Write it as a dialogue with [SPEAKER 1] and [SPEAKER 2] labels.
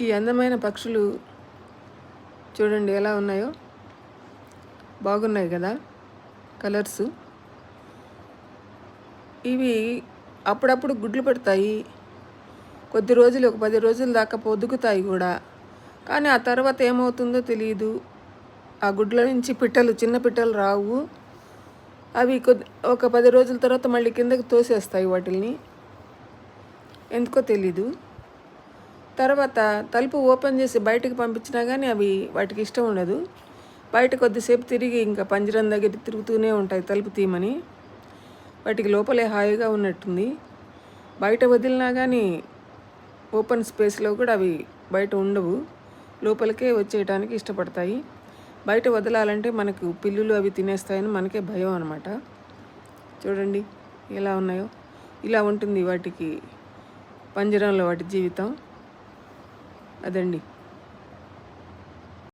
[SPEAKER 1] ఈ అందమైన పక్షులు చూడండి ఎలా ఉన్నాయో, బాగున్నాయి కదా కలర్స్. ఇవి అప్పుడప్పుడు గుడ్లు పెడతాయి, కొద్ది రోజులు, ఒక 10 రోజుల దాకా పొదుగుతాయి కూడా. కానీ ఆ తర్వాత ఏమవుతుందో తెలియదు. ఆ గుడ్ల నుంచి పిట్టలు, చిన్న పిట్టలు రావు. అవి ఒక 10 రోజుల తర్వాత మళ్ళీ కిందకి తోసేస్తాయి వాటిల్ని, ఎందుకో తెలీదు. తర్వాత తలుపు ఓపెన్ చేసి బయటకు పంపించినా కానీ అవి వాటికి ఇష్టం ఉండదు. బయట కొద్దిసేపు తిరిగి ఇంకా పంజరం దగ్గర తిరుగుతూనే ఉంటాయి తలుపు తీయమని. వాటికి లోపలే హాయిగా ఉన్నట్టుంది. బయట వదిలినా కానీ ఓపెన్ స్పేస్లో కూడా అవి బయట ఉండవు, లోపలికే వచ్చేయడానికి ఇష్టపడతాయి. బయట వదలాలంటే మనకు పిల్లులు అవి తినేస్తాయని మనకే భయం అన్నమాట. చూడండి ఎలా ఉన్నాయో. ఇలా ఉంటుంది వాటికి పంజరంలో వాటి జీవితం. అదండి.